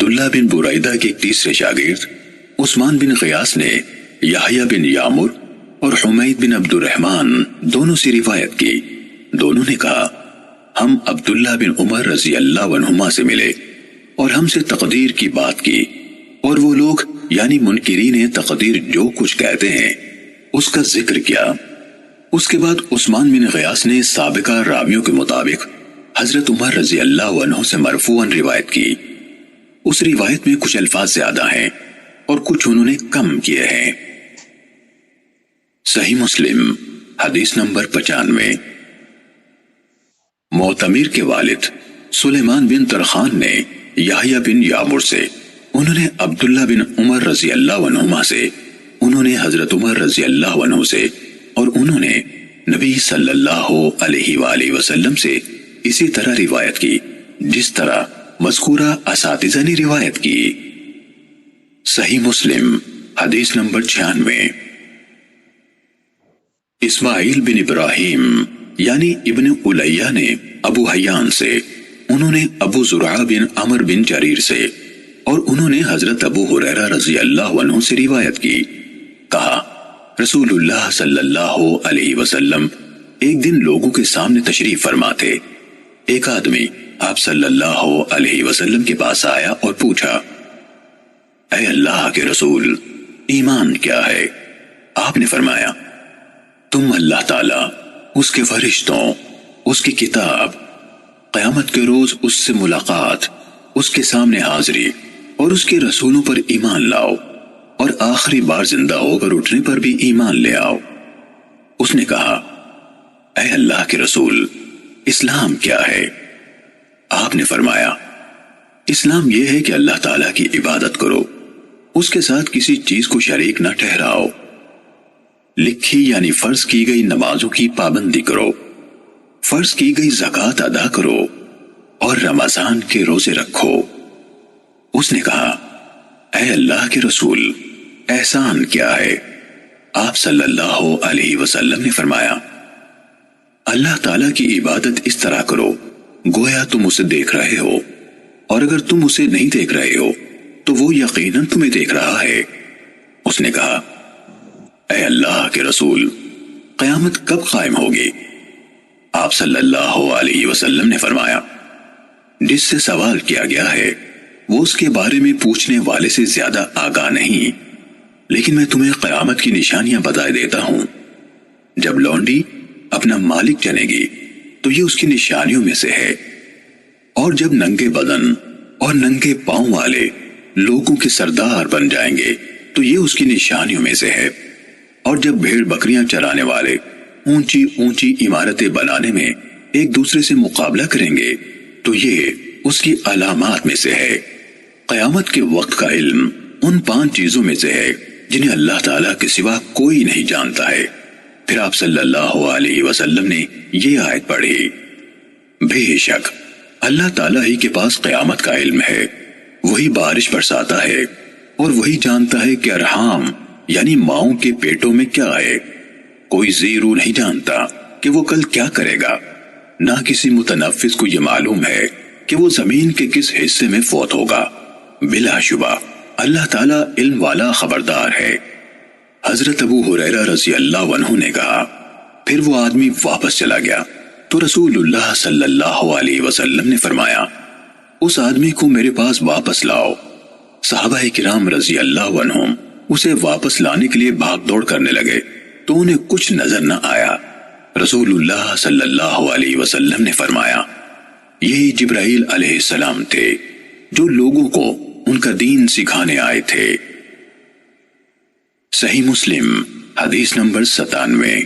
عبداللہ بن برائدہ کے ایک تیسرے شاگرد عثمان بن غیاث نے یحییٰ بن یعمر اور حمید بن عبد الرحمن دونوں سے روایت کی۔ دونوں نے کہا ہم عبداللہ بن عمر رضی اللہ عنہما سے ملے اور ہم سے تقدیر کی بات کی، اور وہ لوگ یعنی منکرین تقدیر جو کچھ کہتے ہیں اس کا ذکر کیا۔ اس کے بعد عثمان بن غیاث نے سابقہ راویوں کے مطابق حضرت عمر رضی اللہ عنہ سے مرفوعاً روایت کی۔ اس روایت میں کچھ الفاظ زیادہ ہیں اور کچھ انہوں نے کم کیے ہیں۔ صحیح مسلم حدیث نمبر 95۔ معتمر کے والد سلیمان بن ترخان نے یحییٰ بن یعمر سے، انہوں نے عبداللہ بن عمر رضی اللہ عنہما سے، انہوں نے حضرت عمر رضی اللہ عنہ سے، اور انہوں نے نبی صلی اللہ علیہ وآلہ وسلم سے اسی طرح روایت کی جس طرح مذکورہ اساتذہ نے روایت کی۔ صحیح مسلم حدیث نمبر 96۔ اسماعیل بن ابراہیم یعنی ابن الیہ نے ابو حیان سے، انہوں نے ابو زرعہ بن عمر بن جریر سے، اور انہوں نے حضرت ابو ہریرہ رضی اللہ عنہ سے روایت کی، کہا رسول اللہ صلی اللہ علیہ وسلم ایک دن لوگوں کے سامنے تشریف فرما تھے۔ ایک آدمی آپ صلی اللہ علیہ وسلم کے پاس آیا اور پوچھا، اے اللہ کے رسول، ایمان کیا ہے؟ آپ نے فرمایا، تم اللہ تعالیٰ، اس کے فرشتوں، اس کی کتاب، قیامت کے روز اس سے ملاقات، اس کے سامنے حاضری اور اس کے رسولوں پر ایمان لاؤ، اور آخری بار زندہ ہو کر اٹھنے پر بھی ایمان لے آؤ۔ اس نے کہا، اے اللہ کے رسول، اسلام کیا ہے؟ آپ نے فرمایا، اسلام یہ ہے کہ اللہ تعالیٰ کی عبادت کرو، اس کے ساتھ کسی چیز کو شریک نہ ٹھہراؤ، لکھی یعنی فرض کی گئی نمازوں کی پابندی کرو، فرض کی گئی زکوٰۃ ادا کرو، اور رمضان کے روزے رکھو۔ اس نے کہا، اے اللہ کے رسول، احسان کیا ہے؟ آپ صلی اللہ علیہ وسلم نے فرمایا، اللہ تعالیٰ کی عبادت اس طرح کرو گویا تم اسے دیکھ رہے ہو، اور اگر تم اسے نہیں دیکھ رہے ہو تو وہ یقیناً تمہیں دیکھ رہا ہے۔ اس نے کہا، اے اللہ کے رسول، قیامت کب قائم ہوگی؟ آپ صلی اللہ علیہ وسلم نے فرمایا، جس سے سوال کیا گیا ہے وہ اس کے بارے میں پوچھنے والے سے زیادہ آگاہ نہیں، لیکن میں تمہیں قیامت کی نشانیاں بتائے دیتا ہوں۔ جب لونڈی اپنا مالک جنے گی تو یہ اس کی نشانیوں میں سے ہے، اور جب ننگے بدن اور ننگے پاؤں والے لوگوں کے سردار بن جائیں گے تو یہ اس کی نشانیوں میں سے ہے، اور جب بھیڑ بکریاں چرانے والے اونچی اونچی عمارتیں بنانے میں ایک دوسرے سے مقابلہ کریں گے تو یہ اس کی علامات میں سے ہے۔ قیامت کے وقت کا علم ان 5 چیزوں میں سے ہے جنہیں اللہ تعالیٰ کے سوا کوئی نہیں جانتا ہے۔ پھر آپ صلی اللہ علیہ وسلم نے یہ آیت پڑھی، بے شک اللہ تعالیٰ ہی کے پاس قیامت کا علم ہے، وہی بارش برساتا ہے، اور وہی جانتا ہے کہ ارحام یعنی ماؤں کے پیٹوں میں کیا ہے۔ کوئی زیرو نہیں جانتا کہ وہ کل کیا کرے گا، نہ کسی متنفس کو یہ معلوم ہے کہ وہ زمین کے کس حصے میں فوت ہوگا۔ بلا شبہ اللہ تعالیٰ علم والا خبردار ہے۔ حضرت ابو ہریرہ رضی اللہ عنہ نے کہا، پھر وہ آدمی واپس چلا گیا تو رسول اللہ صلی اللہ علیہ وسلم نے فرمایا، اس آدمی کو میرے پاس واپس لاؤ۔ صحابہ کرام رضی اللہ عنہم اسے واپس لانے کے لیے بھاگ دوڑ کرنے لگے تو انہیں کچھ نظر نہ آیا۔ رسول اللہ صلی اللہ علیہ وسلم نے فرمایا، یہی جبرائیل علیہ السلام تھے جو لوگوں کو ان کا دین سکھانے آئے تھے۔ صحیح مسلم حدیث نمبر 97۔